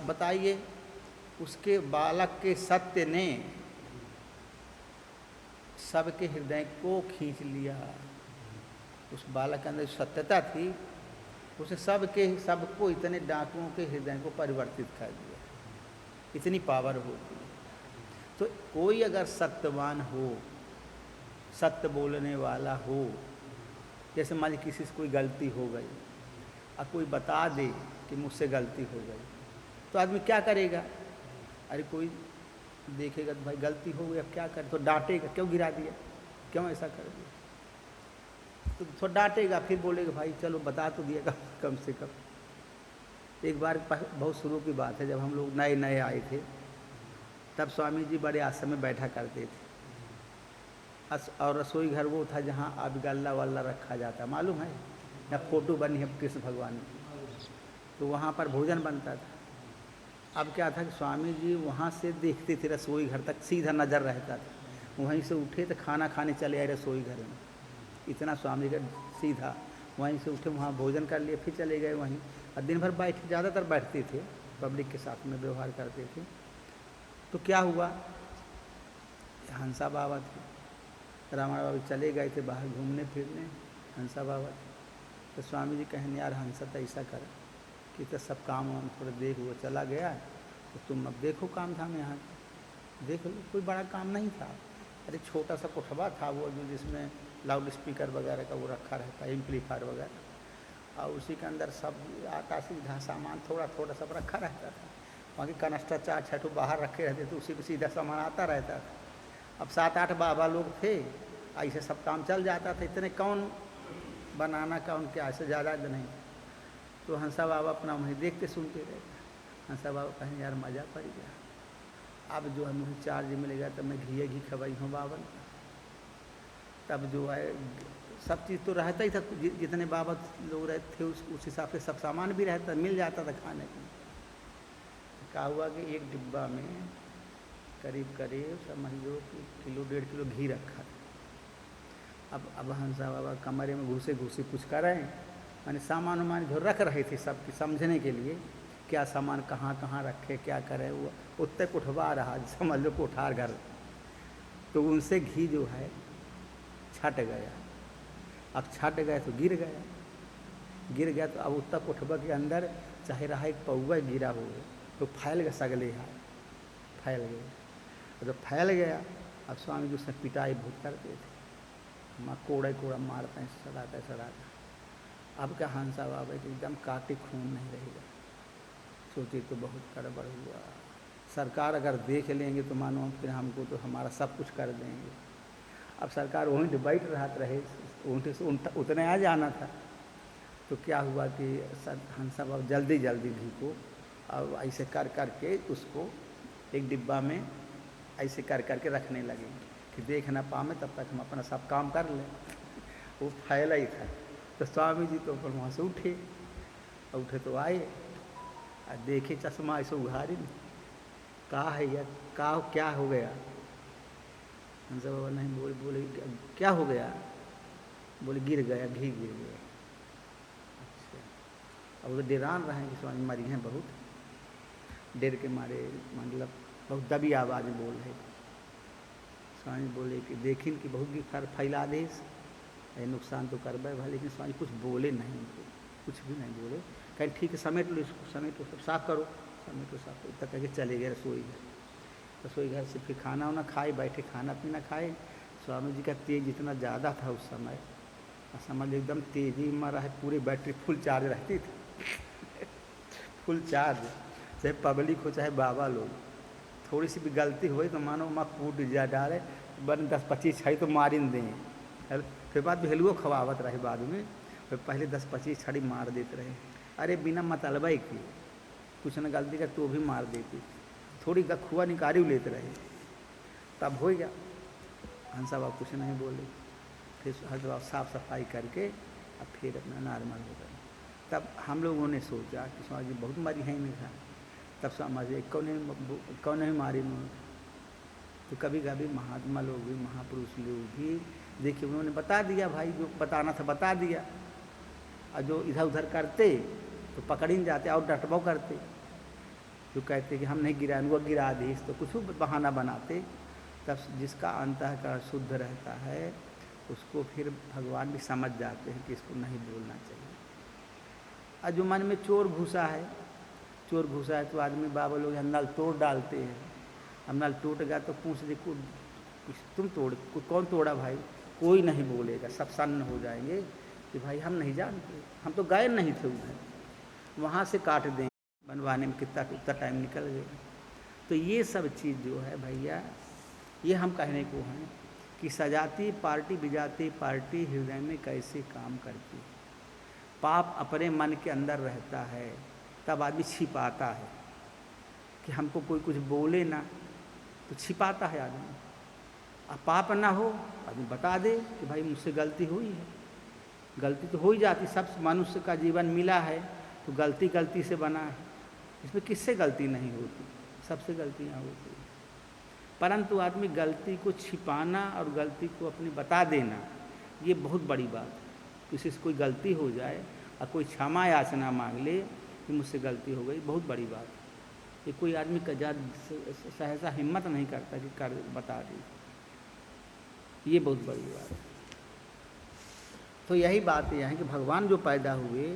बताइए, उसके बालक के सत्य ने सबके हृदय को खींच लिया। उस बालक के अंदर सत्यता थी, उसने सबको इतने डाकुओं के हृदय को परिवर्तित कर दिया। इतनी पावर होती है। तो कोई अगर सत्यवान हो, सत्य बोलने वाला हो, जैसे मान लीजिए किसी से कोई गलती हो गई और कोई बता दे कि मुझसे गलती हो गई, तो आदमी क्या करेगा? अरे कोई देखेगा तो भाई गलती हो गई, अब क्या करे, तो डांटेगा, क्यों गिरा दिया, क्यों ऐसा कर दिया, तो थोड़ा डांटेगा, फिर बोलेगा भाई चलो बता तो दिएगा कम से कम। एक बार बहुत शुरू की बात है, जब हम लोग नए नए आए थे, तब स्वामी जी बड़े आश्रम में बैठा करते थे, और रसोई घर वो था जहाँ अब गल्ला वल्ला रखा जाता, मालूम है ना, फोटो बनी है कृष्ण भगवान की, तो वहाँ पर भोजन बनता था। अब क्या था कि स्वामी जी वहाँ से देखते थे रसोई घर तक, सीधा नज़र रहता था, वहीं से उठे तो खाना खाने चले आए रसोई घर में, इतना स्वामी का सीधा, वहीं से उठे वहाँ भोजन कर लिए, फिर चले गए वहीं, और दिन भर बैठे, ज़्यादातर बैठते थे, पब्लिक के साथ में व्यवहार करते थे। तो क्या हुआ, हंसा बाबा थे, रामायण बाबा चले गए थे बाहर घूमने फिरने, हंसा बाबा थे, तो स्वामी जी कहें यार हंसा तो ऐसा कर कि तो सब काम वाम थोड़ा देख, वो चला गया, तो तुम अब देखो काम धाम यहाँ देख लो, कोई बड़ा काम नहीं था, अरे छोटा सा कोठबा था वो, जो जिसमें लाउड स्पीकर वगैरह का वो रखा रहता है, एम्पलीफायर वगैरह, और उसी के अंदर सब आता सीधा सामान थोड़ा थोड़ा सब रखा रहता था, वहाँ की कनस्टर 4-6 बाहर रखे रहते थे, उसी पर सीधा सामान आता रहता था। अब 7-8 बाबा लोग थे, ऐसे सब काम चल जाता था, इतने कौन बनाना का उनके ऐसे ज़्यादा नहीं। तो हंसा बाबा अपना वहीं देखते सुनते रहे। हंसा बाबा कहें यार मज़ा पड़ गया, अब जो है मुझे चार्ज मिलेगा तब मैं घी खवाई हूँ बावन, तब जो है सब चीज़ तो रहता ही था, जितने बाबा लोग रहते थे उस हिसाब से सब सामान भी रहता, मिल जाता था खाने को। क्या हुआ कि एक डिब्बा में करीब समझ लो कि 1-1.5 किलो घी रखा था। अब हंसा बाबा कमरे में घुसे कुछ कर रहे हैं, माने सामान वामान जो रख रहे थे सबकी समझने के लिए, क्या सामान कहाँ रखे, क्या करे, वो उत्ते उठवा रहा, समझ लो कोठार घर, तो उनसे घी जो है छट गया। अब छट गए तो गिर गया तो अब उत्तर कोठबा के अंदर चाहे रहा एक पौवा गिरा हो तो फैल गया, सगले हाथ फैल गया, और जब फैल गया अब स्वामी जी उसने पिटाई बहुत करते थे, माँ कोड़ा मारते हैं, सड़ाता। अब क्या हंसा बाबा कि एकदम काटे खून नहीं रहेगा, सोचे तो बहुत गड़बड़ हुआ, सरकार अगर देख लेंगे तो मानो फिर हमको तो हमारा सब कुछ कर देंगे। अब सरकार वहीं बैठ रहे, उनसे उतने आ जाना था। तो क्या हुआ कि हंसा बाबा जल्दी घी को अब ऐसे कर के उसको एक डिब्बा में ऐसे कर के रखने लगे कि देख ना पावे, तब तक हम अपना सब काम कर लें। वो फैला ही था। तो स्वामी जी तो वहाँ से उठे तो आए और देखे चश्मा ऐसे उघारी, कहा है यार, कहा क्या हो गया? हंसा बाबा नहीं बोले क्या हो गया? बोले गिर गया, घी गिर गया। अच्छा, अब तो डेरान रहे हैं कि स्वामी मरी हैं बहुत, डर के मारे, मतलब बहुत दबी आवाज़ में बोल रहे। स्वामी बोले कि देखिन कि बहुत गिर फैला दे, नुकसान तो कर भाई, लेकिन स्वामी कुछ बोले नहीं, कुछ भी नहीं बोले। कहीं ठीक है समेट लो इसको, समेट लो, सब साफ करो, समेट लो, साफ करो, तक करके चले गए रसोई घर से। फिर खाना वाना खाए, बैठे खाना पीना खाए। स्वामी जी का तेज इतना ज़्यादा था उस समय, समझ एकदम तेजी में रहा, पूरी बैटरी फुल चार्ज रहती थी फुल चार्ज, चाहे पब्लिक हो चाहे बाबा लोग, थोड़ी सी भी गलती हुई तो मानो माँ कूट जा डाले, बन 10-25 छड़ी तो मार दें। फिर बाद में हेलुओ खवावत रहे बाद में, फिर पहले 10-25 छड़ी मार देते रहे। अरे बिना मतलबा ही की कुछ न गलती कर तो भी मार देती, थोड़ी गखुआ निकाली लेते रहे, तब हो गया। हंसा बाबा कुछ नहीं बोले, फिर हर साफ सफाई करके अब फिर अपना नॉर्मल हो गए। तब हम लोगों ने सोचा कि स्वामी जी बहुत मरी है नहीं था, तब समझे कौन नहीं मारी मुँह। तो कभी कभी महात्मा लोग भी, महापुरुष लोग भी देखिए, उन्होंने बता दिया भाई, जो बताना था बता दिया, और जो इधर उधर करते तो पकड़ ही जाते और डटबाव करते। जो कहते कि हम नहीं गिराएंगे, वो गिरा दी, तो कुछ बहाना बनाते। तब जिसका अंतःकरण शुद्ध रहता है उसको फिर भगवान भी समझ जाते हैं कि इसको नहीं बोलना चाहिए। और जो मन में चोर घुसा है, चोर घुसा है तो आदमी बाबा लोग नल तोड़ डालते हैं। अब नल टूट गया तो पूछ दे तुम तोड़, कौन तोड़ा भाई, कोई नहीं बोलेगा, सब सन्न हो जाएंगे कि भाई हम नहीं जानते, हम तो गए नहीं थे उधर, वहाँ से काट दें, बनवाने में कितना टाइम निकल गया। तो ये सब चीज़ जो है भैया, ये हम कहने को हैं कि सजाती पार्टी बिजाती पार्टी हृदय में कैसे काम करती है। पाप अपने मन के अंदर रहता है, तब आदमी छिपाता है कि हमको कोई कुछ बोले ना, तो छिपाता है आदमी। अब पाप ना हो आदमी बता दे कि भाई मुझसे गलती हुई है। गलती तो हो ही जाती, सब मनुष्य का जीवन मिला है तो गलती गलती से बना है, इसमें किससे गलती नहीं होती, सबसे गलतियाँ होती हैं। परंतु आदमी गलती को छिपाना और गलती को अपनी बता देना, ये बहुत बड़ी बात है। किसी से कोई गलती हो जाए और कोई क्षमा याचना मांग ले कि मुझसे गलती हो गई, बहुत बड़ी बात है। ये कोई आदमी का सहसा हिम्मत नहीं करता कि कर बता दे, ये बहुत बड़ी बात है। तो यही बात यह है कि भगवान जो पैदा हुए,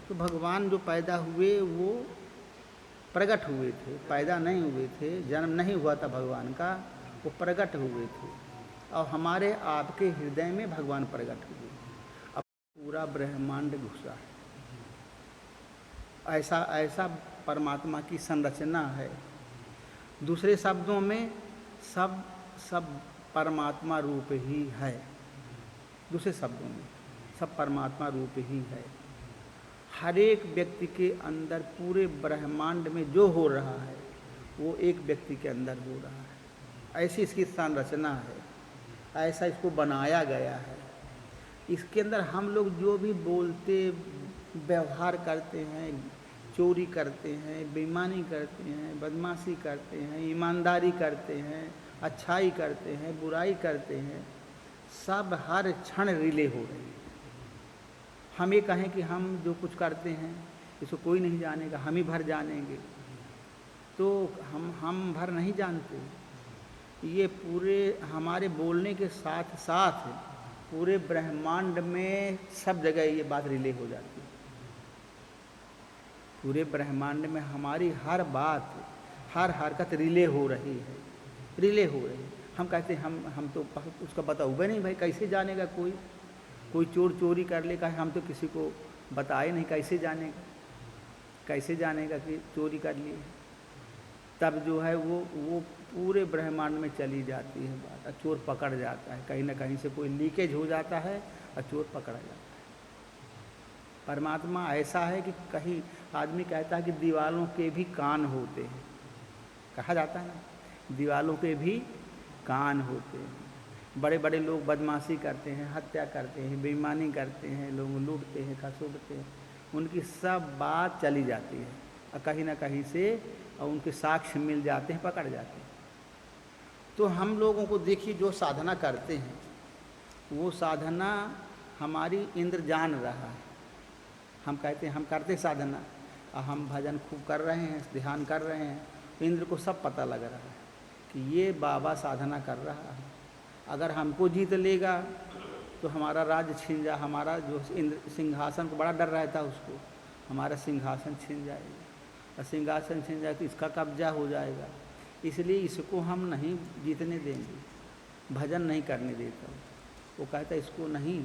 तो भगवान जो पैदा हुए वो प्रकट हुए थे, पैदा नहीं हुए थे, जन्म नहीं हुआ था भगवान का, वो प्रकट हुए थे और हमारे आपके हृदय में भगवान प्रकट हुए। अब पूरा ब्रह्मांड घुसा है, ऐसा ऐसा परमात्मा की संरचना है। दूसरे शब्दों में सब परमात्मा रूप ही है। दूसरे शब्दों में सब परमात्मा रूप ही है। हर एक व्यक्ति के अंदर पूरे ब्रह्मांड में जो हो रहा है वो एक व्यक्ति के अंदर हो रहा है। ऐसी इसकी संरचना है, ऐसा इसको बनाया गया है। इसके अंदर हम लोग जो भी बोलते व्यवहार करते हैं, चोरी करते हैं, बेईमानी करते हैं, बदमाशी करते हैं, ईमानदारी करते हैं, अच्छाई करते हैं, बुराई करते हैं, सब हर क्षण रिले हो रही है। हम ये कहें कि हम जो कुछ करते हैं इसको कोई नहीं जानेगा, हम ही भर जानेंगे, तो हम भर नहीं जानते। ये पूरे हमारे बोलने के साथ साथ पूरे ब्रह्मांड में सब जगह ये बात रिले हो जाती है। पूरे ब्रह्मांड में हमारी हर बात, हर हरकत रिले हो रही है, रिले हो रही है। हम कहते हैं हम तो उसका पता हुआ नहीं भाई, कैसे जानेगा कोई चोर चोरी कर ले, कहे हम तो किसी को बताए नहीं, कैसे जानेगा, कैसे जानेगा कि चोरी कर ली। तब जो है वो पूरे ब्रह्मांड में चली जाती है बात, और चोर पकड़ जाता है, कहीं ना कहीं से कोई लीकेज हो जाता है और चोर पकड़ा जाता है। परमात्मा ऐसा है कि कहीं आदमी कहता है कि दीवालों के भी कान होते हैं, कहा जाता है ना, दीवालों के भी कान होते हैं। बड़े बड़े लोग बदमाशी करते हैं, हत्या करते हैं, बेईमानी करते हैं, लोग लूटते हैं, खसूटते हैं, उनकी सब बात चली जाती है और कहीं ना कहीं से और उनके साक्ष्य मिल जाते हैं, पकड़ जाते हैं। तो हम लोगों को देखिए जो साधना करते हैं वो साधना हमारी इंद्र जान रहा है। हम कहते हैं हम करते साधना और हम भजन खूब कर रहे हैं, ध्यान कर रहे हैं, तो इंद्र को सब पता लग रहा है कि ये बाबा साधना कर रहा है। अगर हमको जीत लेगा तो हमारा राज्य छीन जा, हमारा जो इंद्र सिंहासन को बड़ा डर रहता है उसको, हमारा सिंहासन छीन जाएगा, और सिंहासन छीन जाए तो इसका कब्जा हो जाएगा। इसलिए इसको हम नहीं जीतने देंगे, भजन नहीं करने देता। वो कहता है इसको नहीं,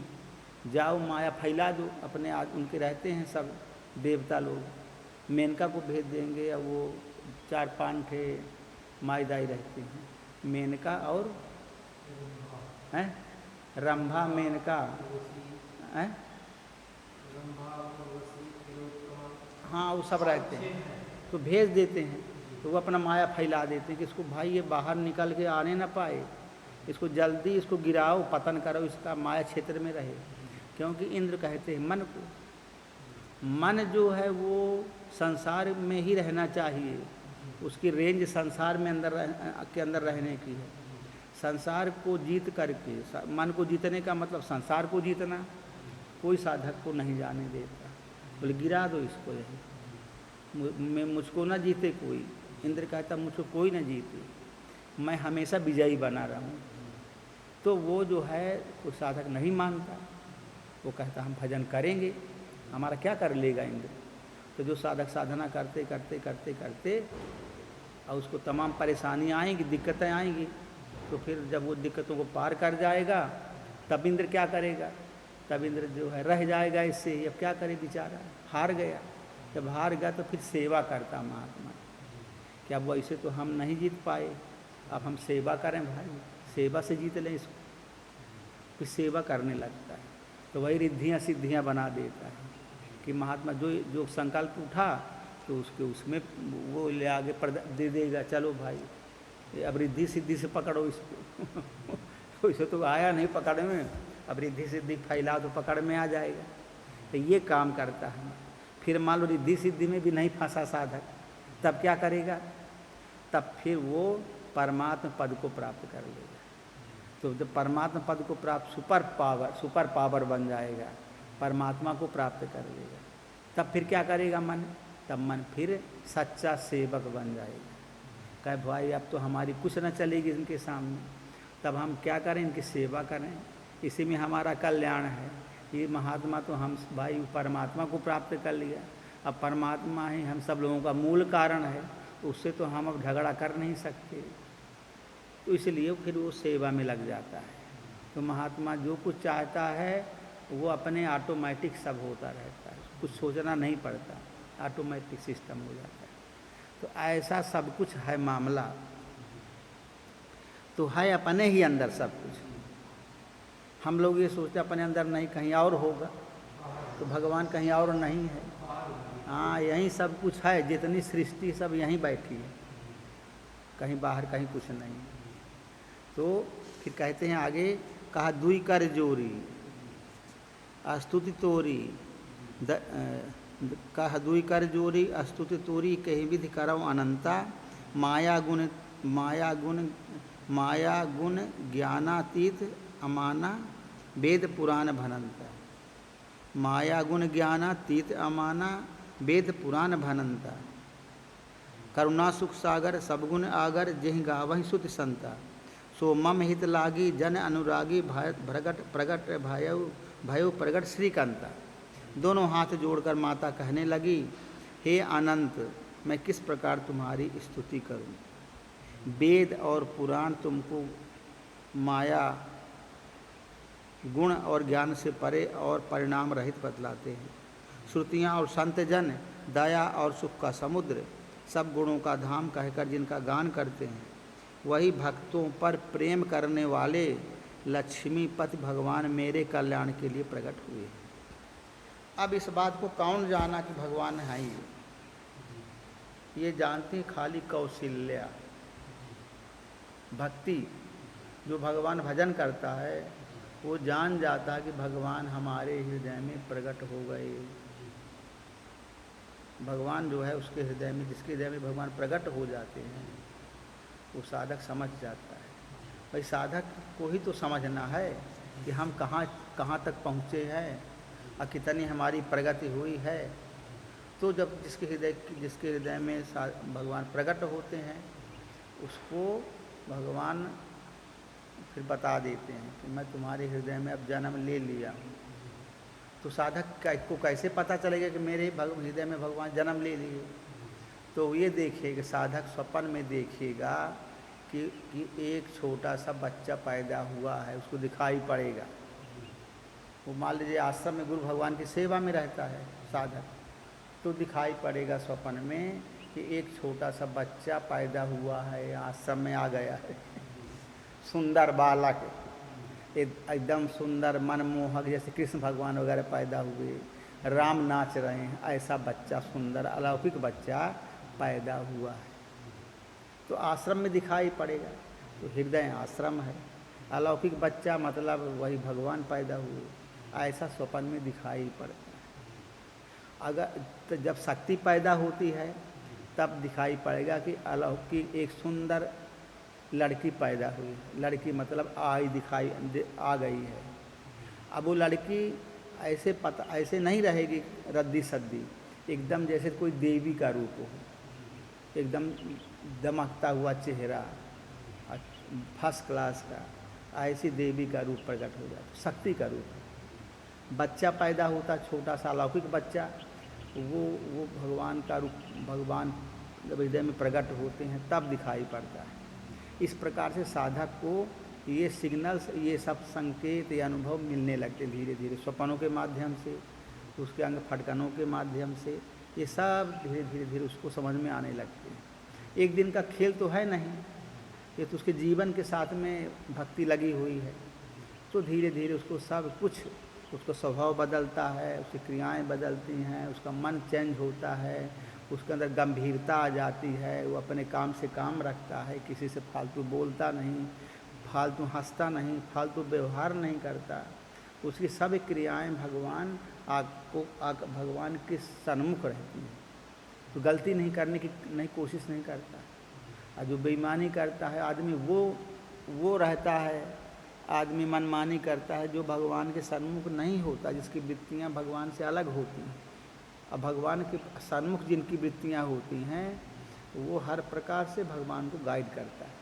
जाओ माया फैला दो अपने उनके रहते हैं सब देवता लोग, मेनका को भेज देंगे, या वो 4-5 ठे माईदाई रहते हैं, मेनका और हैं रंभा, मेनका हैं, हाँ वो सब रहते हैं, तो भेज देते हैं, तो वो अपना माया फैला देते हैं कि इसको भाई ये बाहर निकल के आने ना पाए, इसको जल्दी इसको गिराओ, पतन करो, इसका माया क्षेत्र में रहे। क्योंकि इंद्र कहते हैं मन को, मन जो है वो संसार में ही रहना चाहिए, उसकी रेंज संसार में के अंदर रहने की है। संसार को जीत करके, मन को जीतने का मतलब संसार को जीतना, कोई साधक को नहीं जाने देता, बोले गिरा दो इसको, यही मुझको ना जीते कोई। इंद्र कहता मुझको कोई ना जीते, मैं हमेशा विजयी बना रहूं। तो वो जो है वो साधक नहीं मानता, वो कहता हम भजन करेंगे, हमारा क्या कर लेगा इंद्र। तो जो साधक साधना करते करते करते करते और उसको तमाम परेशानियाँ आएंगी, दिक्कतें आएंगी, तो फिर जब वो दिक्कतों को पार कर जाएगा तब इंद्र क्या करेगा, तब इंद्र जो है रह जाएगा इससे ही। अब क्या करे बेचारा, हार गया। जब हार गया तो फिर सेवा करता महात्मा कि अब वैसे तो हम नहीं जीत पाए, अब हम सेवा करें भाई, सेवा से जीत लें इसको। फिर सेवा करने लगता है, तो वही रिद्धियाँ सिद्धियाँ बना देता है कि महात्मा जो जो संकल्प उठा तो उसके उसमें वो ले आगे दे देगा, चलो भाई अब रिद्धि सिद्धि से पकड़ो इसको। वैसे तो आया नहीं पकड़ में, अब रिद्धि सिद्धि फैला तो पकड़ में आ जाएगा। तो ये काम करता है। फिर मान लो रिद्धि सिद्धि में भी नहीं फंसा साधक, तब क्या करेगा, तब फिर वो परमात्मा पद को प्राप्त कर लेगा। तो जब परमात्मा पद को प्राप्त सुपर पावर बन जाएगा, परमात्मा को प्राप्त कर लेगा, तब फिर क्या करेगा मन, तब मन फिर सच्चा सेवक बन जाएगा। कहे भाई अब तो हमारी कुछ न चलेगी इनके सामने, तब हम क्या करें, इनकी सेवा करें, इसी में हमारा कल्याण है। ये महात्मा तो हम भाई परमात्मा को प्राप्त कर लिया, अब परमात्मा ही हम सब लोगों का मूल कारण है, उससे तो हम अब झगड़ा कर नहीं सकते। तो इसलिए फिर वो सेवा में लग जाता है। तो महात्मा जो कुछ चाहता है वो अपने ऑटोमेटिक सब होता रहता है, कुछ सोचना नहीं पड़ता, ऑटोमेटिक सिस्टम हो जाता है। तो ऐसा सब कुछ है मामला, तो है अपने ही अंदर सब कुछ। हम लोग ये सोचते अपने अंदर नहीं, कहीं और होगा, तो भगवान कहीं और नहीं है। हाँ, यहीं सब कुछ है, जितनी सृष्टि सब यहीं बैठी है, कहीं बाहर कहीं कुछ नहीं। तो फिर कहते हैं आगे, कहा दुई कर जोरी अस्तुति तोरी, कहा दुई कर जोरी अस्तुति तोरी, कही विधि करौ अनंता, माया गुण ज्ञानातीत अमाना, वेद पुराण भनंता। माया गुण ज्ञानातीत अमाना, वेद पुराण भनंता। करुणा सुख सागर सब गुण आगर, जेहि गावहि सुति संता। सो मम हित लागी जन अनुरागी, प्रगट भयो प्रगट श्रीकांता। दोनों हाथ जोड़कर माता कहने लगी, हे अनंत, मैं किस प्रकार तुम्हारी स्तुति करूं। वेद और पुराण तुमको माया गुण और ज्ञान से परे और परिणाम रहित बतलाते हैं। श्रुतियाँ और संत जन दया और सुख का समुद्र, सब गुणों का धाम कहकर जिनका गान करते हैं, वही भक्तों पर प्रेम करने वाले लक्ष्मीपति भगवान मेरे कल्याण के लिए प्रकट हुए। अब इस बात को कौन जाना कि भगवान है ये जानती खाली कौशल्या। भक्ति जो भगवान भजन करता है वो जान जाता कि भगवान हमारे हृदय में प्रकट हो गए। भगवान जो है उसके हृदय में, जिसके हृदय में भगवान प्रकट हो जाते हैं, वो साधक समझ जाता है। भाई साधक को ही तो समझना है कि हम कहाँ तक पहुँचे हैं और कितनी हमारी प्रगति हुई है। तो जब जिसके हृदय में भगवान प्रकट होते हैं, उसको भगवान फिर बता देते हैं कि मैं तुम्हारे हृदय में अब जन्म ले लिया हूँ। तो साधक को कैसे पता चलेगा कि मेरे हृदय में भगवान जन्म ले लिए। तो ये देखिएगा, साधक स्वप्न में देखिएगा कि एक छोटा सा बच्चा पैदा हुआ है, उसको दिखाई पड़ेगा। वो मान लीजिए आश्रम में गुरु भगवान की सेवा में रहता है साधक, तो दिखाई पड़ेगा स्वप्न में कि एक छोटा सा बच्चा पैदा हुआ है, आश्रम में आ गया है। सुंदर बालक, एकदम सुंदर मनमोहक, जैसे कृष्ण भगवान वगैरह पैदा हुए, राम नाच रहे हैं, ऐसा बच्चा, सुंदर अलौकिक बच्चा पैदा हुआ है। तो आश्रम में दिखाई पड़ेगा। तो हृदय आश्रम है, अलौकिक बच्चा मतलब वही भगवान पैदा हुए, ऐसा स्वप्न में दिखाई पड़ता है। अगर तो जब शक्ति पैदा होती है तब दिखाई पड़ेगा कि अलौकिक एक सुंदर लड़की पैदा हुई। लड़की मतलब आ गई है। अब वो लड़की ऐसे नहीं रहेगी रद्दी सद्दी, एकदम जैसे कोई देवी का रूप हो, एकदम दमकता हुआ चेहरा, फर्स्ट क्लास का, ऐसी देवी का रूप प्रकट हो जाता, शक्ति का रूप। बच्चा पैदा होता छोटा सा अलौकिक बच्चा, वो भगवान का रूप, भगवान जब हृदय में प्रकट होते हैं तब दिखाई पड़ता है। इस प्रकार से साधक को ये सिग्नल्स, ये सब संकेत, ये अनुभव मिलने लगते धीरे धीरे, स्वप्नों के माध्यम से, उसके अंग फटकनों के माध्यम से, ये सब धीरे धीरे धीरे उसको समझ में आने लगते हैं। एक दिन का खेल तो है नहीं, ये तो उसके जीवन के साथ में भक्ति लगी हुई है। तो धीरे धीरे उसको सब कुछ, उसका स्वभाव बदलता है, उसकी क्रियाएं बदलती हैं, उसका मन चेंज होता है, उसके अंदर गंभीरता आ जाती है, वो अपने काम से काम रखता है, किसी से फालतू बोलता नहीं, फालतू हंसता नहीं, फालतू व्यवहार नहीं करता। उसकी सब क्रियाएं भगवान भगवान के सन्मुख रहती हैं। तो गलती नहीं करने की नहीं कोशिश नहीं करता। और जो बेईमानी करता है आदमी, वो रहता है, आदमी मनमानी करता है, जो भगवान के सन्मुख नहीं होता, जिसकी वृत्तियाँ भगवान से अलग होती हैं। अब भगवान के सन्मुख जिनकी वृत्तियाँ होती हैं, वो हर प्रकार से भगवान को गाइड करता है।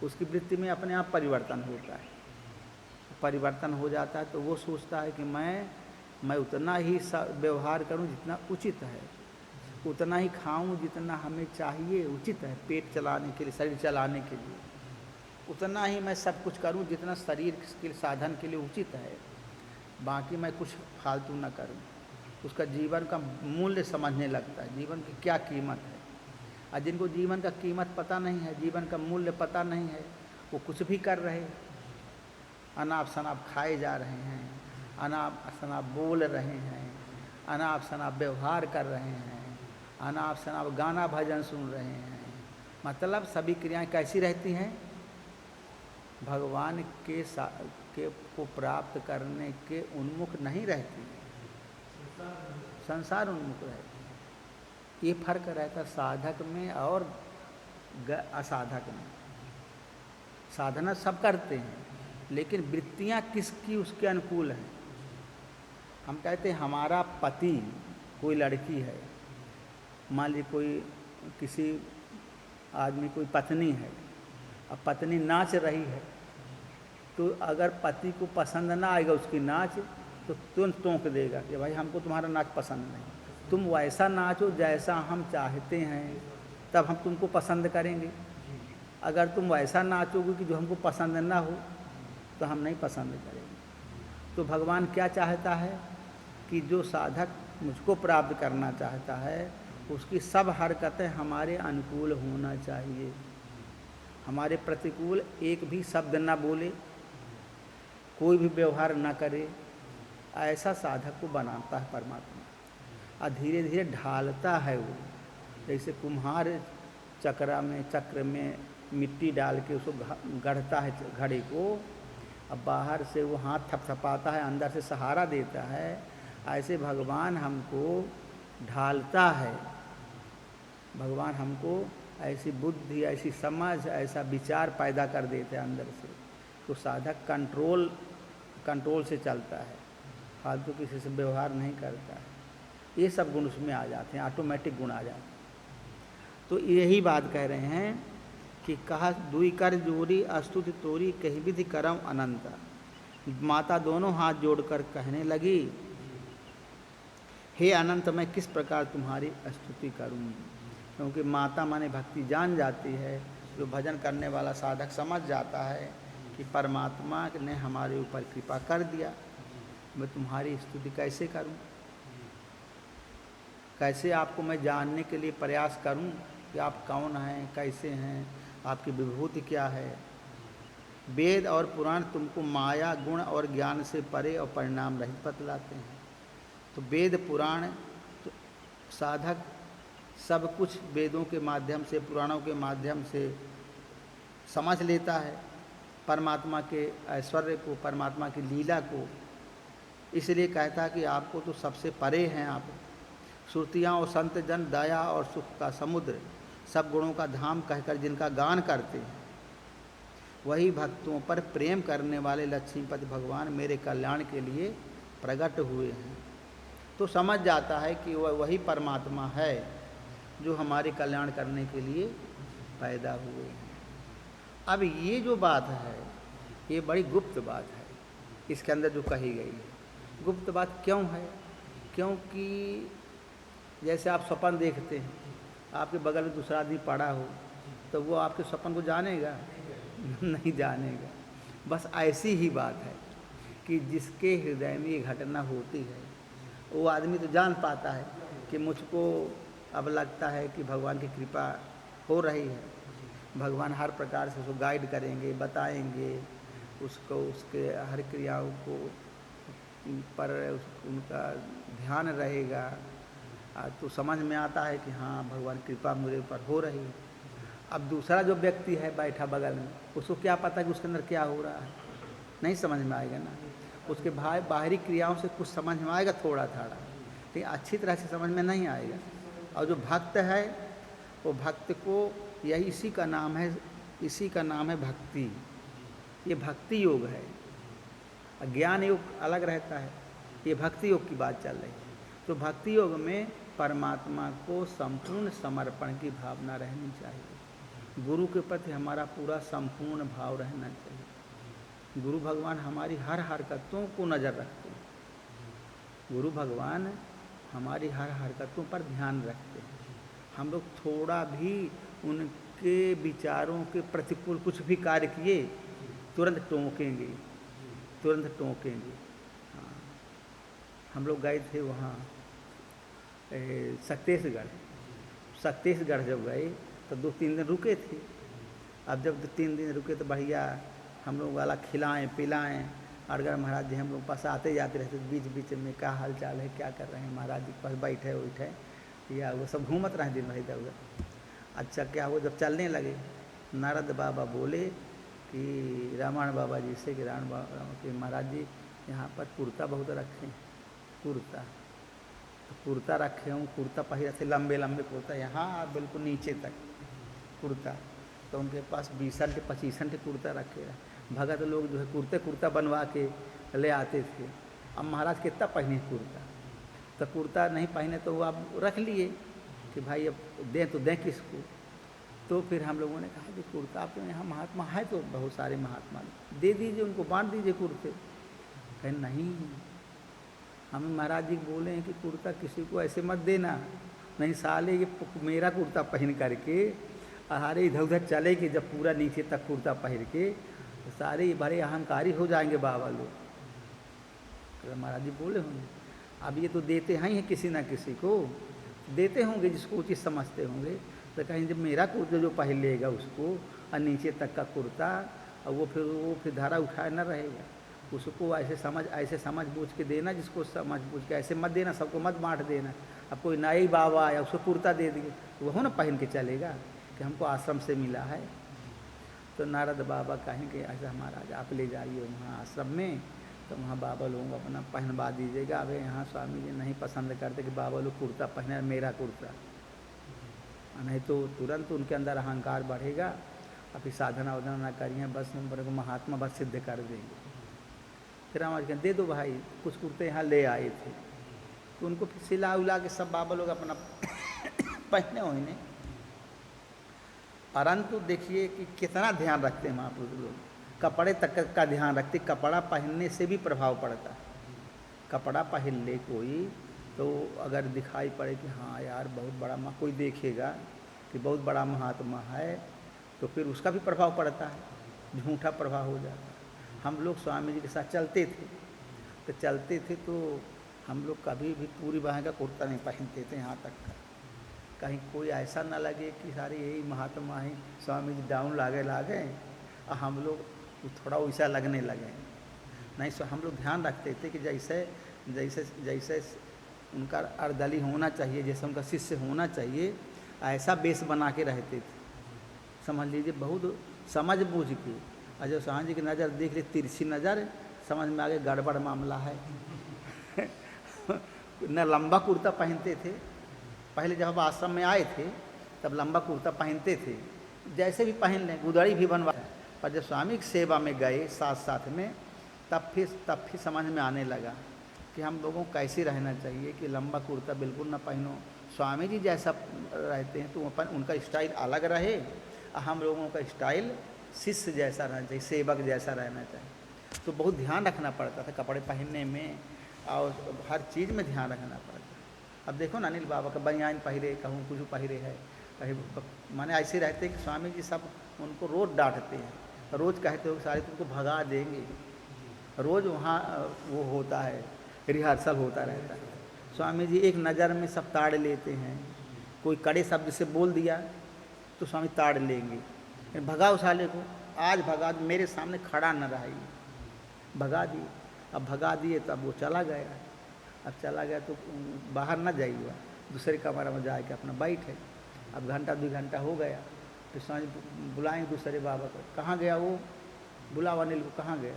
उसकी वृत्ति में अपने आप परिवर्तन होता है, परिवर्तन हो जाता है। तो वो सोचता है कि मैं उतना ही व्यवहार करूं जितना उचित है, उतना ही खाऊं जितना हमें चाहिए, उचित है, पेट चलाने के लिए, शरीर चलाने के लिए, उतना ही मैं सब कुछ करूं जितना शरीर के साधन के लिए उचित है, बाकी मैं कुछ फालतू ना करूं। उसका जीवन का मूल्य समझने लगता है, जीवन की क्या कीमत है। और जिनको जीवन का कीमत पता नहीं है, जीवन का मूल्य पता नहीं है, वो कुछ भी कर रहे, अनाप शनाप खाए जा रहे हैं, अनाप शनाप बोल रहे हैं, अनाप शनाप व्यवहार कर रहे हैं, अनाप शनाप गाना भजन सुन रहे हैं। मतलब सभी क्रियाएं कैसी रहती हैं? भगवान के को प्राप्त करने के उन्मुख नहीं रहती, संसार उन्मुख रहती है। ये फर्क रहता साधक में और असाधक में। साधना सब करते हैं, लेकिन वृत्तियाँ किसकी उसके अनुकूल हैं। हम कहते हैं हमारा पति, कोई लड़की है, मान लीजिए कोई किसी आदमी कोई पत्नी है, अब पत्नी नाच रही है, तो अगर पति को पसंद ना आएगा उसकी नाच, तो तुरंत टोक देगा कि भाई हमको तुम्हारा नाच पसंद नहीं, तुम वैसा नाचो जैसा हम चाहते हैं, तब हम तुमको पसंद करेंगे। अगर तुम वैसा नाचोगे कि जो हमको पसंद ना हो, तो हम नहीं पसंद करेंगे। तो भगवान क्या चाहता है कि जो साधक मुझको प्राप्त करना चाहता है, उसकी सब हरकतें हमारे अनुकूल होना चाहिए, हमारे प्रतिकूल एक भी शब्द ना बोले, कोई भी व्यवहार ना करे। ऐसा साधक को बनाता है परमात्मा, और धीरे धीरे ढालता है वो। जैसे कुम्हार चक्र में मिट्टी डाल के उसको गढ़ता है घड़े को, अब बाहर से वो हाथ थपथपाता है, अंदर से सहारा देता है। ऐसे भगवान हमको ढालता है, भगवान हमको ऐसी बुद्धि, ऐसी समझ, ऐसा विचार पैदा कर देते हैं अंदर से। तो साधक कंट्रोल से चलता है, फालतू किसी से व्यवहार नहीं करता है। ये सब गुण उसमें आ जाते हैं, ऑटोमेटिक गुण आ जाते हैं। तो यही बात कह रहे हैं कि कहा दुई कर जोरी अस्तुति तोरी कही विधि करम अनंत। माता दोनों हाथ जोड़कर कहने लगी, हे अनंत, मैं किस प्रकार तुम्हारी स्तुति करूं। क्योंकि माता माने भक्ति जान जाती है, जो भजन करने वाला साधक समझ जाता है कि परमात्मा ने हमारे ऊपर कृपा कर दिया, मैं तुम्हारी स्तुति कैसे करूं, कैसे आपको मैं जानने के लिए प्रयास करूं कि आप कौन हैं, कैसे हैं, आपकी विभूति क्या है। वेद और पुराण तुमको माया, गुण और ज्ञान से परे और परिणाम रहित बतलाते हैं। तो वेद पुराण तो साधक सब कुछ वेदों के माध्यम से, पुराणों के माध्यम से समझ लेता है, परमात्मा के ऐश्वर्य को, परमात्मा की लीला को। इसलिए कहता कि आपको तो सबसे परे हैं आप। श्रुतियाँ और संत जन दया और सुख का समुद्र, सब गुणों का धाम कहकर जिनका गान करते हैं, वही भक्तों पर प्रेम करने वाले लक्ष्मीपति भगवान मेरे कल्याण के लिए प्रकट हुए हैं। तो समझ जाता है कि वह वही परमात्मा है जो हमारे कल्याण करने के लिए पैदा हुए हैं। अब ये जो बात है ये बड़ी गुप्त बात है, इसके अंदर जो कही गई है। गुप्त बात क्यों है? क्योंकि जैसे आप सपन देखते हैं, आपके बगल में दूसरा आदमी पड़ा हो तो वो आपके सपन को जानेगा? नहीं जानेगा। बस ऐसी ही बात है कि जिसके हृदय में ये घटना होती है वो आदमी तो जान पाता है कि मुझको अब लगता है कि भगवान की कृपा हो रही है, भगवान हर प्रकार से उसको गाइड करेंगे, बताएंगे, उसको उसके हर क्रियाओं को पर उनका ध्यान रहेगा। तो समझ में आता है कि हाँ भगवान कृपा मेरे ऊपर हो रही है। अब दूसरा जो व्यक्ति है बैठा बगल में, उसको क्या पता कि उसके अंदर क्या हो रहा है? नहीं समझ में आएगा ना। उसके बाहरी क्रियाओं से कुछ समझ में आएगा थोड़ा थोड़ा, लेकिन अच्छी तरह से समझ में नहीं आएगा। और जो भक्त है वो भक्त को यही इसी का नाम है भक्ति। ये भक्ति योग है। ज्ञान योग अलग रहता है, ये भक्ति योग की बात चल रही है। तो भक्ति योग में परमात्मा को संपूर्ण समर्पण की भावना रहनी चाहिए। गुरु के प्रति हमारा पूरा संपूर्ण भाव रहना चाहिए। गुरु भगवान हमारी हर हरकतों को नज़र रखते हैं। गुरु भगवान हमारी हर हरकतों पर ध्यान रखते हैं। हम लोग थोड़ा भी उनके विचारों के प्रतिकूल कुछ भी कार्य किए तुरंत टोकेंगे, तुरंत टोकेंगे। हाँ, हम लोग गए थे वहाँ शक्तिशगढ़ जब गए तो 2-3 दिन रुके थे। अब जब 2-3 दिन रुके तो बढ़िया हम लोग वाला खिलाएं पिलाएं। अड़गर महाराज जी हम लोग पास आते जाते रहते, बीच बीच में क्या हाल चाल है, क्या कर रहे हैं, महाराज जी के पास बैठे उठे या वो सब घूमत रहे दिन भर इधर उधर। अच्छा क्या हुआ, जब चलने लगे नारद बाबा बोले कि रामायण बाबा जी से कि रामायण बाबा के महाराज जी यहाँ पर कुर्ता बहुत रखे हैं। कुर्ता तो कुर्ता रखे हूँ, कुर्ता पहिरा थे लंबे लंबे कुर्ता यहाँ बिल्कुल नीचे तक कुर्ता। तो उनके पास 20-25 कुर्ता रखे हैं। भगत लोग जो है कुर्ता बनवा के ले आते थे। अब महाराज कितना पहने कुर्ता, तो कुर्ता नहीं पहने तो वो आप रख लिए कि भाई अब दें तो दें किसको। तो फिर हम लोगों ने कहा कि कुर्ता आपके यहाँ महात्मा है तो बहुत सारे महात्मा दे दीजिए, उनको बांट दीजिए कुर्ते। कहें नहीं, हमें महाराज जी बोले हैं कि कुर्ता किसी को ऐसे मत देना, नहीं साले ये मेरा कुर्ता पहन करके अहारे इधर उधर चले कि जब पूरा नीचे तक कुर्ता पहन के तो सारे बड़े अहंकारी हो जाएंगे बाबा लोग। तो महाराज जी बोले होंगे अब ये तो देते हैं किसी ना किसी को, देते होंगे जिसको उचित समझते होंगे। तो कहीं जब मेरा कुर्ता जो पहन लेगा उसको और नीचे तक का कुर्ता और वो फिर धारा उठाए न रहेगा। उसको ऐसे समझ बूझ के देना, जिसको समझ बूझ के ऐसे मत देना, सबको मत बांट देना। अब कोई नई बाबा आया उसको कुर्ता दे दिए वो हो ना पहन के चलेगा कि हमको आश्रम से मिला है। तो नारद बाबा कहेंगे ऐसा महाराज आप ले जाइए वहाँ आश्रम में, तो वहाँ बाबा लोग अपना पहनवा दीजिएगा। अब यहाँ स्वामी जी नहीं पसंद करते कि बाबा लोग कुर्ता पहने मेरा कुर्ता, नहीं तो तुरंत उनके अंदर अहंकार बढ़ेगा। अभी साधना वाधना ना करिए, बस नंबर को महात्मा बस सिद्ध कर देंगे। फिर हम आज दे दो भाई, कुछ कुर्ते यहाँ ले आए थे तो उनको फिर सिला उला के सब बाबा लोग अपना पहने हुए ने। परंतु देखिए कि कितना ध्यान रखते हैं महापुरुष लोग, कपड़े तक का ध्यान रखते। कपड़ा पहनने से भी प्रभाव पड़ता है। कपड़ा पहन ले कोई तो अगर दिखाई पड़े कि हाँ यार बहुत बड़ा कोई देखेगा कि बहुत बड़ा महात्मा है तो फिर उसका भी प्रभाव पड़ता है, झूठा प्रभाव हो जाता है। हम लोग स्वामी जी के साथ चलते थे तो हम लोग कभी भी पूरी बाह का कुर्ता नहीं पहनते थे यहाँ तक का, कहीं कोई ऐसा ना लगे कि सारे यही महात्मा हैं, स्वामी जी डाउन लागे और हम लोग थोड़ा वैसा लगने लगे। नहीं सो हम लोग ध्यान रखते थे कि जैसे उनका अर्दली होना चाहिए, जैसे उनका शिष्य होना चाहिए, ऐसा बेस बना के रहते थे। समझ लीजिए बहुत समझ बूझ के। और जो स्वामी जी की नज़र देख ली तिरछी नज़र, समझ में आ गया गड़बड़ मामला है। न लंबा कुर्ता पहनते थे, पहले जब हम आश्रम में आए थे तब लंबा कुर्ता पहनते थे, जैसे भी पहन लें, गुदड़ी भी बनवा। पर जब स्वामी की सेवा में गए साथ में तब फिर समझ में आने लगा कि हम लोगों को कैसे रहना चाहिए, कि लंबा कुर्ता बिल्कुल ना पहनो। स्वामी जी जैसा रहते हैं तो अपन उनका स्टाइल अलग रहे, और हम लोगों का स्टाइल शिष्य जैसा रहना चाहिए, सेवक जैसा रहना चाहिए। तो बहुत ध्यान रखना पड़ता था कपड़े पहनने में, और हर चीज़ में ध्यान रखना पड़ता। अब देखो ना अनिल बाबा का बनियान पहिरे, कहूँ कुछ पहिरे है, कहीं माने ऐसे रहते कि स्वामी जी सब उनको रोज़ डांटते हैं, रोज़ कहते हो सारे तुमको भगा देंगे। रोज़ वहाँ वो होता है, रिहर्सल होता रहता है। स्वामी जी एक नज़र में सब ताड़ लेते हैं, कोई कड़े शब्द से बोल दिया तो स्वामी ताड़ लेंगे, भगा उस साले को, आज भगा, मेरे सामने खड़ा न रही, भगा दिए। अब भगा दिए तो अब वो चला गया, अब चला गया तो बाहर ना जाइए, दूसरे कमरे में जाके अपना बैठे। अब घंटा 2 घंटा हो गया, तो स्वामी बुलाएंगे दूसरे बाबा को, कहाँ गया वो, बुलाओ अनिल को, कहाँ गया।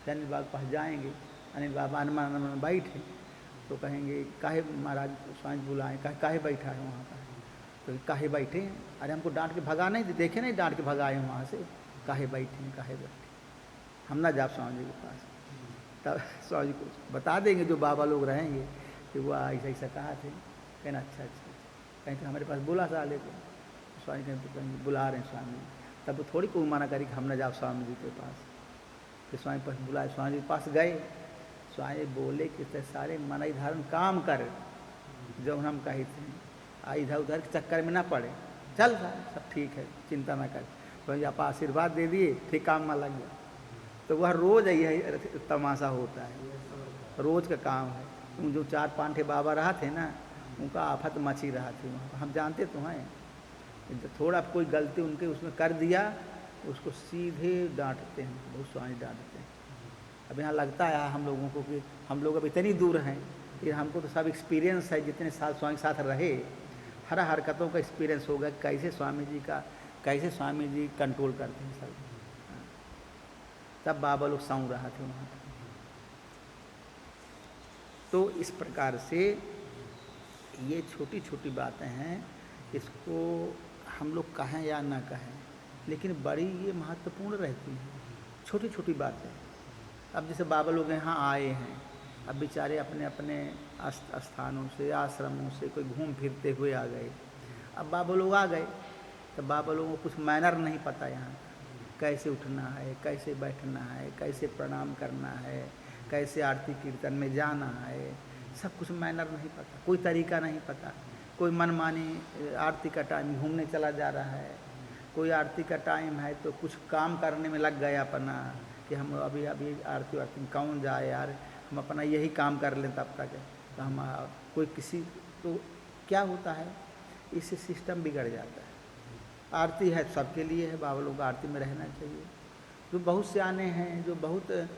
अनिल बाबा के पास जाएंगे, अनिल बाबा अनुमान में बैठे तो कहेंगे काहे महाराज स्वामी बुलाएं, काहे बैठा है वहाँ पर, तो काहे बैठे हैं, अरे हमको डांट के भगा नहीं, देखे नहीं डांट के भगाए वहाँ से, काहे बैठे, हम ना जा स्वामी जी के पास। तब स्वामी जी को बता देंगे जो बाबा लोग रहेंगे कि वो ऐसा ऐसा कहा थे, कहना अच्छा अच्छा, कहीं तो हमारे पास बुला साले को, स्वामी कहें तो कहेंगे बुला रहे हैं स्वामी, तब वो थोड़ी कोई मना करी कि हम न जाओ स्वामी जी के पास। फिर स्वामी पास बुलाए, स्वामी जी के पास गए, स्वामी बोले कि सारे मनाई धारण काम कर, जो हम कही थे, इधर उधर के चक्कर में ना पड़े, चल सब ठीक है, चिंता ना कर। स्वामी जी आप आशीर्वाद दे दिए, ठीक काम में लग गया। तो वह रोज़ यही तमाशा होता है, रोज़ का काम है। जो 4-5 ठे बाबा रहा थे ना, उनका आफत मची रहा थी वहाँ, हम जानते तो हैं। थोड़ा कोई गलती उनके उसमें कर दिया, उसको सीधे डांटते हैं, बहुत स्वामी डांटते हैं। अब यहाँ लगता है हम लोगों को कि हम लोग अब इतनी दूर हैं, कि हमको तो सब एक्सपीरियंस है, जितने साल स्वामी के साथ रहे, हर हरकतों का एक्सपीरियंस होगा, कैसे स्वामी जी कंट्रोल करते हैं सब। तब बाबा लोग सौं रहा थे वहाँ। तो इस प्रकार से ये छोटी छोटी बातें हैं, इसको हम लोग कहें या ना कहें, लेकिन बड़ी ये महत्वपूर्ण रहती हैं छोटी छोटी बातें। अब जैसे बाबा लोग यहाँ आए हैं, अब बेचारे अपने अपने स्थानों से, आश्रमों से कोई घूम फिरते हुए आ गए। अब बाबा लोग आ गए तो बाबा लोगों को कुछ मैनर नहीं पता, यहाँ कैसे उठना है, कैसे बैठना है, कैसे प्रणाम करना है, कैसे आरती कीर्तन में जाना है, सब कुछ मैनर नहीं पता, कोई तरीका नहीं पता। कोई मनमानी आरती का टाइम घूमने चला जा रहा है, कोई आरती का टाइम है तो कुछ काम करने में लग गया अपना, कि हम अभी आरती वारती में कौन जाए यार, हम अपना यही काम कर लें तब तक। तो हम कोई किसी, तो क्या होता है, इससे सिस्टम बिगड़ जाता है। आरती है सबके लिए है, बाबा लोग आरती में रहना चाहिए। जो बहुत से आने हैं, जो बहुत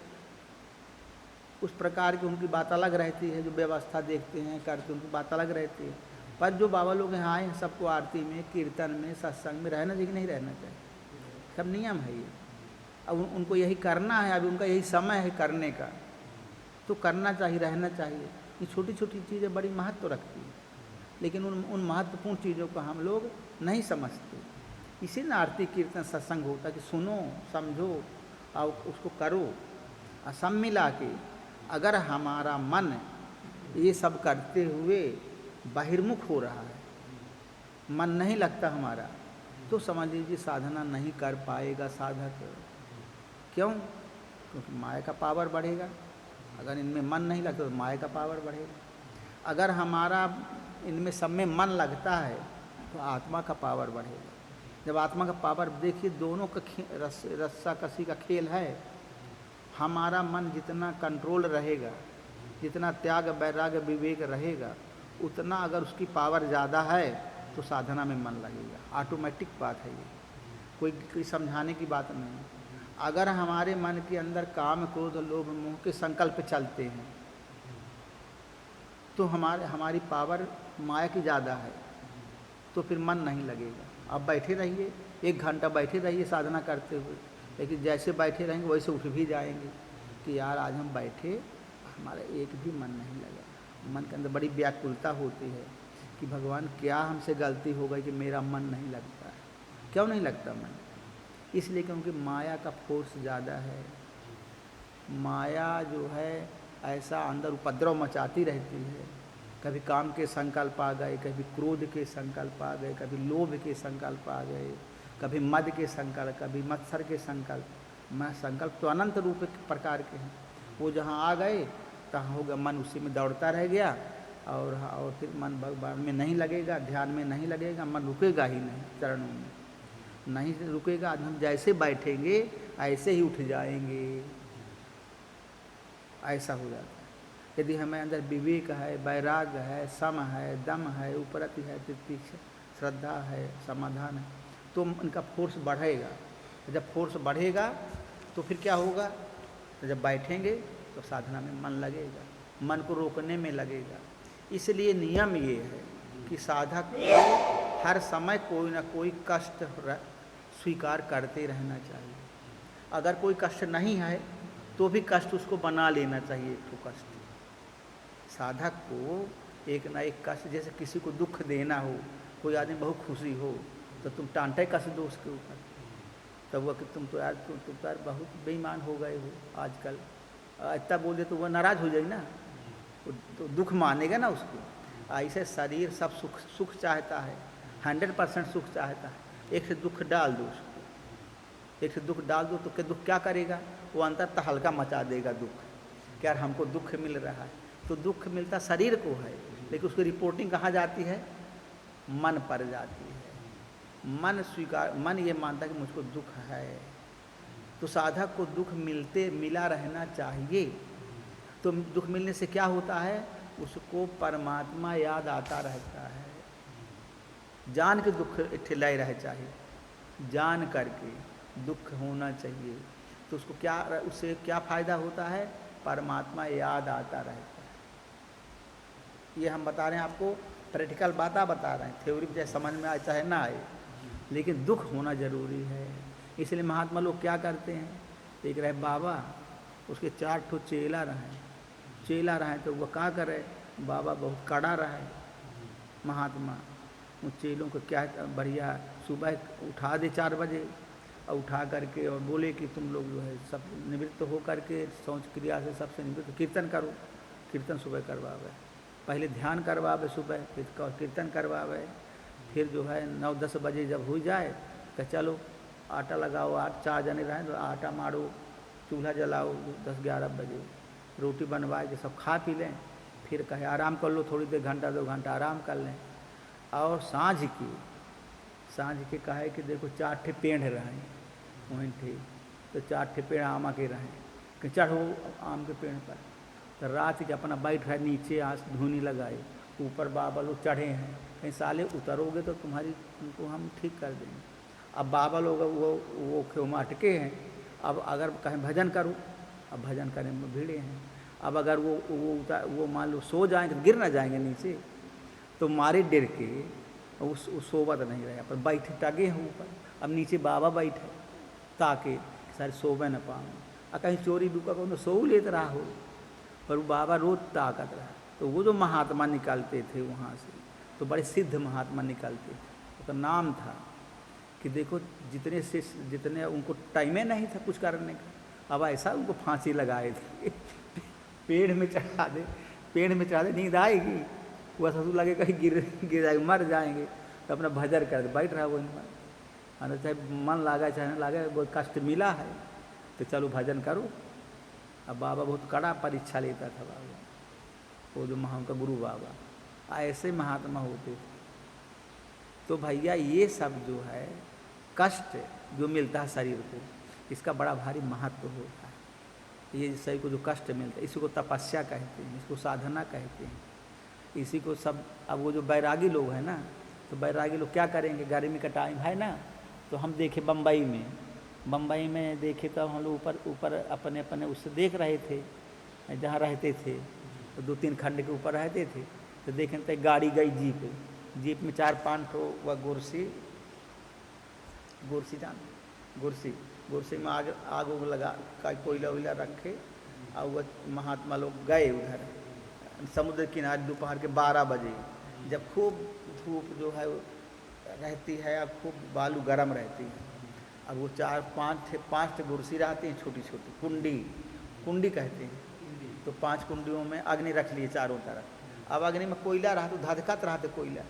उस प्रकार की उनकी बात अलग रहती है, जो व्यवस्था देखते हैं करते उनकी बात अलग रहती है। पर जो बाबा लोग यहाँ आए हैं, सबको आरती में, कीर्तन में, सत्संग में रहना चाहिए कि नहीं रहना चाहिए, सब नियम है ये। अब उनको यही करना है, अभी उनका यही समय है करने का, तो करना चाहिए, रहना चाहिए। ये छोटी छोटी चीज़ें बड़ी महत्व रखती हैं, लेकिन उन महत्वपूर्ण चीज़ों को हम लोग नहीं समझते। इसी न आरती कीर्तन सत्संग होता कि सुनो, समझो और उसको करो, और सब मिला के। अगर हमारा मन ये सब करते हुए बहिर्मुख हो रहा है, मन नहीं लगता हमारा, तो समझ लीजिए साधना नहीं कर पाएगा साधक। क्यों? क्योंकि माया का पावर बढ़ेगा। अगर इनमें मन नहीं लगता तो माया का पावर बढ़ेगा। अगर हमारा इनमें सब में मन लगता है तो आत्मा का पावर बढ़ेगा। जब आत्मा का पावर, देखिए दोनों का रस्सा कसी का खेल है। हमारा मन जितना कंट्रोल रहेगा, जितना त्याग वैराग्य विवेक रहेगा, उतना अगर उसकी पावर ज़्यादा है तो साधना में मन लगेगा। ऑटोमेटिक बात है ये, कोई समझाने की बात नहीं। अगर हमारे मन के अंदर काम क्रोध लोभ मोह के संकल्प चलते हैं तो हमारी पावर माया की ज़्यादा है, तो फिर मन नहीं लगेगा। अब बैठे रहिए, 1 घंटा बैठे रहिए साधना करते हुए, लेकिन जैसे बैठे रहेंगे वैसे उठ भी जाएंगे कि यार आज हम बैठे, हमारा एक भी मन नहीं लगा। मन के अंदर बड़ी व्याकुलता होती है कि भगवान क्या हमसे गलती हो गई कि मेरा मन नहीं लगता है। क्यों नहीं लगता मन? इसलिए क्योंकि माया का फोर्स ज़्यादा है। माया जो है ऐसा अंदर उपद्रव मचाती रहती है। कभी काम के संकल्प आ गए, कभी क्रोध के संकल्प आ गए, कभी लोभ के संकल्प आ गए, कभी मद के संकल्प, कभी मत्सर के संकल्प। मैं संकल्प तो अनंत रूप प्रकार के हैं, वो जहाँ आ गए तहाँ होगा मन उसी में दौड़ता रह गया, और फिर मन भगवान में नहीं लगेगा, ध्यान में नहीं लगेगा, मन रुकेगा ही नहीं, चरणों में नहीं रुकेगा। हम जैसे बैठेंगे ऐसे ही उठ जाएंगे, ऐसा हो जाता है। यदि हमें अंदर विवेक है, वैराग्य है, सम है, दम है, उपरति है, तितिक्षा, श्रद्धा है, समाधान है, तो उनका फोर्स बढ़ेगा। जब फोर्स बढ़ेगा तो फिर क्या होगा, तो जब बैठेंगे तो साधना में मन लगेगा, मन को रोकने में लगेगा। इसलिए नियम ये है कि साधक को हर समय कोई ना कोई कष्ट स्वीकार करते रहना चाहिए। अगर कोई कष्ट नहीं है तो भी कष्ट उसको बना लेना चाहिए। एक तो कष्ट साधक को एक ना एक कष्ट, जैसे किसी को दुख देना हो, कोई आदमी बहुत खुशी हो तो तुम टांटे कष्ट दो उसके ऊपर, तब वह कि तुम तो यार बहुत बेईमान हो गए हो आजकल, इतना बोल दे तो वह नाराज़ हो जाएगी ना, तो दुख मानेगा ना उसको। ऐसे शरीर सब सुख चाहता है, 100% सुख चाहता है। एक से दुख डाल दो उसको, एक से दुख डाल दो तो क्या दुख क्या करेगा, वो अंतर तहलका मचा देगा दुख, क्या हमको दुख मिल रहा है। तो दुख मिलता शरीर को है, लेकिन उसकी रिपोर्टिंग कहाँ जाती है, मन पर जाती है। मन ये मानता है कि मुझको दुख है, तो साधक को दुख मिला रहना चाहिए। तो दुख मिलने से क्या होता है, उसको परमात्मा याद आता रहता है। जान के दुख ठिलाई रहे चाहिए, जान करके दुख होना चाहिए, तो उसको क्या, उससे क्या फ़ायदा होता है, परमात्मा याद आता रहता है। ये हम बता रहे हैं आपको, प्रैक्टिकल बातें बता रहे हैं, थ्योरी चाहे समझ में आए चाहे ना आए, लेकिन दुख होना जरूरी है। इसलिए महात्मा लोग क्या करते हैं, एक रहे बाबा, उसके 4 ठो चेला रहे तो वह क्या करे, बाबा बहुत कड़ा रहे महात्मा, उन चेलों को क्या बढ़िया सुबह उठा दे 4 बजे, और उठा करके और बोले कि तुम लोग जो है सब निवृत्त हो करके शौच क्रिया से सबसे निवृत्त, कीर्तन करो, कीर्तन सुबह करवावे, पहले ध्यान करवावे सुबह, फिर कीर्तन करवावे, फिर जो है 9-10 बजे जब हो जाए तो चलो आटा लगाओ, 4 जने रहें तो आटा मारो, चूल्हा जलाओ, 10-11 बजे रोटी बनवाए के सब खा पी लें, फिर कहे आराम कर लो थोड़ी देर, घंटा 2 घंटा आराम कर लें। और सांझ के कहे कि देखो 4 ठे पेड़ रहें वहीं थे, तो 4 ठे पेड़ आमा के रहें कि चढ़ो आम के पेड़ पर, तो रात के अपना बैठ रहे नीचे, आँच धुनी लगाए, ऊपर बाबा लोग चढ़े हैं, कहीं साले उतरोगे तो तुम्हारी उनको हम ठीक कर देंगे। अब बाबा लोग वो खेव में अटके हैं, अब अगर कहीं भजन करूँ, अब भजन करने में भीड़े हैं, अब अगर वो मान लो सो जाएंगे, गिर ना जाएंगे नीचे, तो मारे डर के वो सोवत नहीं रहे, पर बैठे टगे हैं ऊपर, अब नीचे बाबा बैठे ताकि सारे सोवे न पाऊँ, और कहीं चोरी डुका को सो लेते रहा हो, पर वो बाबा रोज ताकत रहा। तो वो जो महात्मा निकलते थे वहाँ से, तो बड़े सिद्ध महात्मा निकलते थे, उसका नाम था कि देखो जितने उनको टाइमे नहीं था कुछ करने का, अब ऐसा उनको फांसी लगाए थे पेड़ में चढ़ा दे, नींद आएगी, वह ससुर लगे कहीं गिर जाएगी, मर जाएंगे, तो अपना भजन कर दे, बैठ रहा वो हाँ, चाहे मन लागा चाहे न लागे, बहुत कष्ट मिला है तो चलो भजन करो। अब बाबा बहुत कड़ा परीक्षा लेता था बाबा, वो जो उनका गुरु बाबा, ऐसे महात्मा होते थे। तो भैया ये सब जो है कष्ट जो मिलता है शरीर को, इसका बड़ा भारी महत्व होता है। ये शरीर को जो कष्ट मिलता है, इसी को तपस्या कहते हैं, इसको साधना कहते हैं, इसी को सब। अब वो जो बैरागी लोग हैं ना, तो बैरागी लोग क्या करेंगे, गर्मी का टाइम है ना, तो हम देखे बम्बई में देखे तो हम लोग ऊपर अपने उससे देख रहे थे, जहाँ रहते थे तो 2-3 खंड के ऊपर रहते थे, तो देखें तो गाड़ी गई जीप में 4-5 ठो वह गुरसी में आग लगा कोयला वोयला रखे, और वह महात्मा लोग गए उधर समुद्र किनारे दोपहर के 12 बजे, जब खूब धूप जो है रहती है, और खूब बालू गर्म रहती है। अब वो 4-5 गुरसी रहती हैं, छोटी छोटी कुंडी कहते हैं, तो 5 कुंडियों में अग्नि रख लिए चारों तरफ। अब अग्नि में कोयला रहा तो धधकत रहा तो कोयला,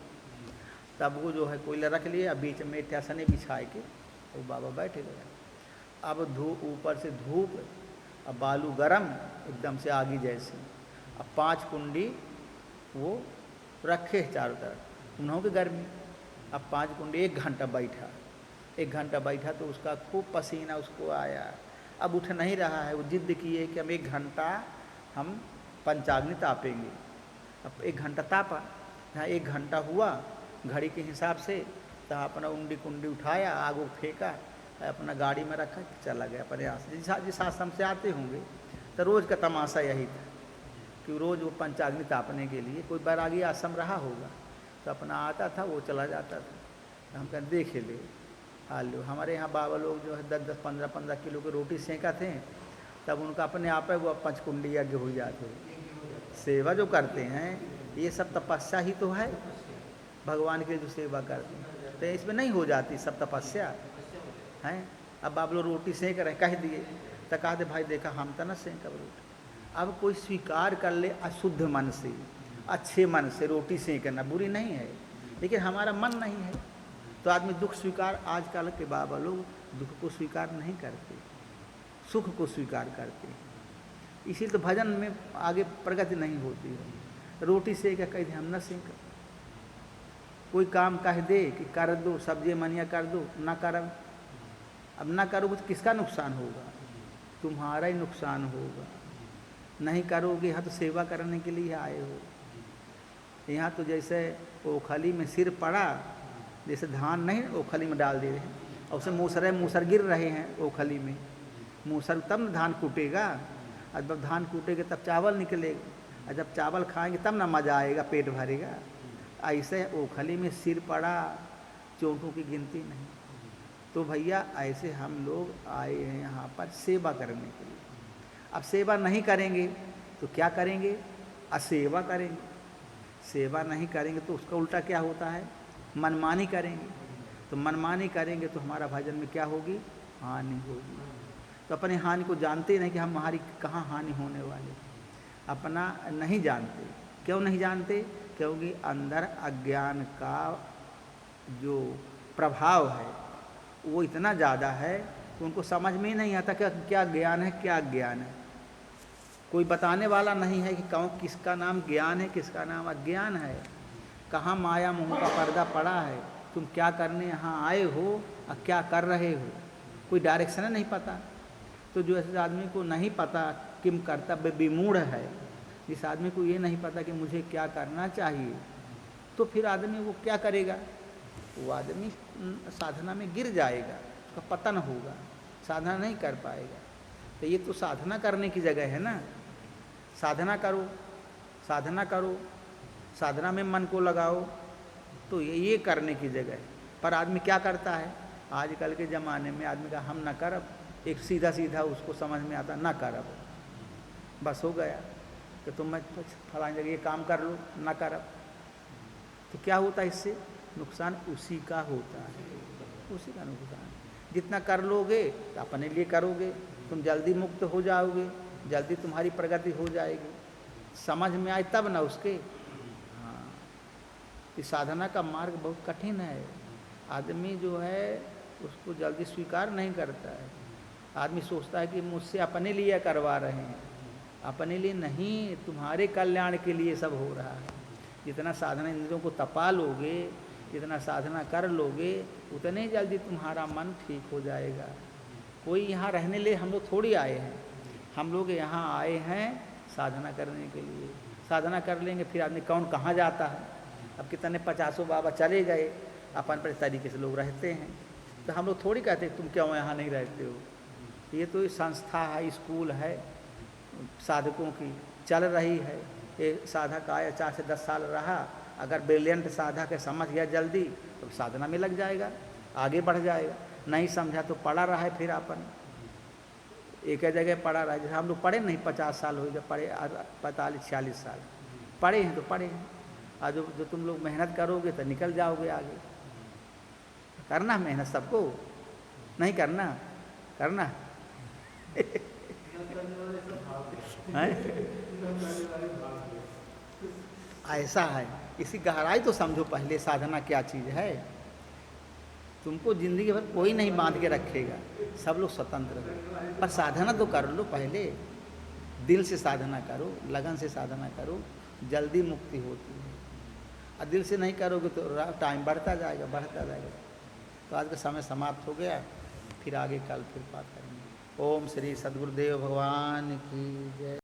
तब वो जो है कोयला रख लिए, अब बीच में टसने बिछाए के तो बाबा बैठे गए। अब धूप ऊपर से धूप, अब बालू गरम एकदम से आगी जैसी। अब 5 कुंडी वो रखे चारों तरफ, उन्हों की गर्मी। अब 5 कुंडी 1 घंटा बैठा, 1 घंटा बैठा तो उसका खूब पसीना उसको आया। अब उठ नहीं रहा है, वो जिद्द किए कि हम 1 घंटा हम पंचाग्नि तापेंगे। अब 1 घंटा तापा, जहाँ 1 घंटा हुआ घड़ी के हिसाब से, तो अपना उंडी कुंडी उठाया, आग वो फेंका, अपना गाड़ी में रखा, चला गया अपने यहाँ से। जिस आश्रम से आते होंगे तो रोज़ का तमाशा यही था कि रोज़ वो पंचाग्नि तापने के लिए कोई बैरागी आश्रम रहा होगा तो अपना आता था, वो चला जाता था। तो हम कहें देखे ले हाल लो। हमारे यहाँ बाबा लोग जो है 10-10, 15-15 किलो की रोटी सेंका थे, तब उनका अपने आप है वो 5 कुंडी यज्ञ हो जाते। सेवा जो करते हैं ये सब तपस्या ही तो है, भगवान के जो सेवा करते हैं, तो इसमें नहीं हो जाती सब तपस्या हैं। अब आप लोग रोटी सेंक रहे, कह दिए तो कहा दे भाई देखा हम तो ना सेंक अब रोटी। अब कोई स्वीकार कर ले अशुद्ध मन से, अच्छे मन से रोटी सेंकना बुरी नहीं है, लेकिन हमारा मन नहीं है तो आदमी दुख स्वीकार, आजकल के बाबा लोग दुख को स्वीकार नहीं करते, सुख को स्वीकार करते। इसीलिए तो भजन में आगे प्रगति नहीं होती है। रोटी सेंक कह दे हम न सेंक, कोई काम कह दे कि कर दो, सब्जी मनिया कर दो, ना करब। अब ना करोगे तो किसका नुकसान होगा? तुम्हारा ही नुकसान होगा। नहीं करोगे, यहाँ तो सेवा करने के लिए आए हो। यहाँ तो जैसे ओखली में सिर पड़ा, जैसे धान नहीं ओखली में डाल दे रहे हैं और उसे मूसर गिर रहे हैं ओखली में, मूसर तब न धान कूटेगा, और जब धान कूटेगा तब चावल निकलेगा, और जब चावल खाएंगे तब ना मज़ा आएगा, पेट भरेगा। ऐसे ओखली में सिर पड़ा, चोटों की गिनती नहीं। तो भैया ऐसे हम लोग आए हैं यहाँ पर सेवा करने के लिए। अब सेवा नहीं करेंगे तो क्या करेंगे? असेवा करेंगे। सेवा नहीं करेंगे तो उसका उल्टा क्या होता है? मनमानी करेंगे। तो मनमानी करेंगे तो हमारा भजन में क्या होगी? हानि होगी। तो अपने हानि को जानते नहीं कि हम हमारी कहाँ हानि होने वाले, अपना नहीं जानते। क्यों नहीं जानते? क्योंकि अंदर अज्ञान का जो प्रभाव है वो इतना ज़्यादा है कि उनको समझ में ही नहीं आता कि क्या ज्ञान है, क्या अज्ञान है। कोई बताने वाला नहीं है कि कौन किसका नाम ज्ञान है, किसका नाम अज्ञान है। कहाँ माया मोह का पर्दा पड़ा है, तुम क्या करने यहाँ आए हो और क्या कर रहे हो, कोई डायरेक्शन नहीं पता। तो जो ऐसे आदमी को नहीं पता किम कर्तव्य विमूढ़ है, जिस आदमी को ये नहीं पता कि मुझे क्या करना चाहिए, तो फिर आदमी वो क्या करेगा? वो आदमी साधना में गिर जाएगा, उसका पतन होगा, साधना नहीं कर पाएगा। तो ये तो साधना करने की जगह है ना। साधना करो, साधना करो, साधना में मन को लगाओ, तो ये करने की जगह है। पर आदमी क्या करता है आजकल के ज़माने में? आदमी का हम ना करब, एक सीधा सीधा उसको समझ में आता ना करब, बस हो गया कि तुम मैं फलानी जगह ये काम कर लो, ना करब। तो क्या होता है इससे? नुकसान उसी का होता है, उसी का नुकसान। जितना कर लोगे तो अपने लिए करोगे, तुम जल्दी मुक्त हो जाओगे, जल्दी तुम्हारी प्रगति हो जाएगी। समझ में आए तब ना उसके। हाँ, इस साधना का मार्ग बहुत कठिन है। आदमी जो है उसको जल्दी स्वीकार नहीं करता है। आदमी सोचता है कि मुझसे अपने लिए करवा रहे हैं, अपने लिए नहीं, तुम्हारे कल्याण के लिए सब हो रहा है। जितना साधना इंद्रियों को तपा लोगे, जितना साधना कर लोगे, उतने जल्दी तुम्हारा मन ठीक हो जाएगा। कोई यहाँ रहने ले हम लोग थोड़ी आए हैं, हम लोग यहाँ आए हैं साधना करने के लिए। साधना कर लेंगे फिर आदमी कौन कहाँ जाता है। अब कितने 50 बाबा चले गए, अपन पर तरीके से लोग रहते हैं, तो हम लोग थोड़ी कहते तुम क्यों यहाँ नहीं रहते हो। ये तो संस्था है, स्कूल है, साधकों की चल रही है। ये साधक आया 4 से 10 साल रहा, अगर ब्रिलियंट साधक है, समझ गया जल्दी, तो साधना में लग जाएगा, आगे बढ़ जाएगा। नहीं समझा तो पड़ा रहा है, फिर अपन एक जगह पड़ा रहा है। जैसे हम लोग पढ़े नहीं, 50 साल हो गए पढ़े, 45-46 साल पढ़े हैं तो पढ़े हैं। और जो तुम लोग मेहनत करोगे तो निकल जाओगे आगे। करना मेहनत सबको, नहीं करना, करना ऐसा है, इसी गहराई तो समझो पहले साधना क्या चीज़ है। तुमको जिंदगी भर कोई नहीं बांध के रखेगा, सब लोग स्वतंत्र हो, पर साधना तो कर लो पहले। दिल से साधना करो, लगन से साधना करो, जल्दी मुक्ति होती है। और दिल से नहीं करोगे तो टाइम बढ़ता जाएगा बढ़ता जाएगा। तो आज का समय समाप्त हो गया, फिर आगे कल फिर बात करेंगे। ओम श्री सद्गुरुदेव भगवान की जय।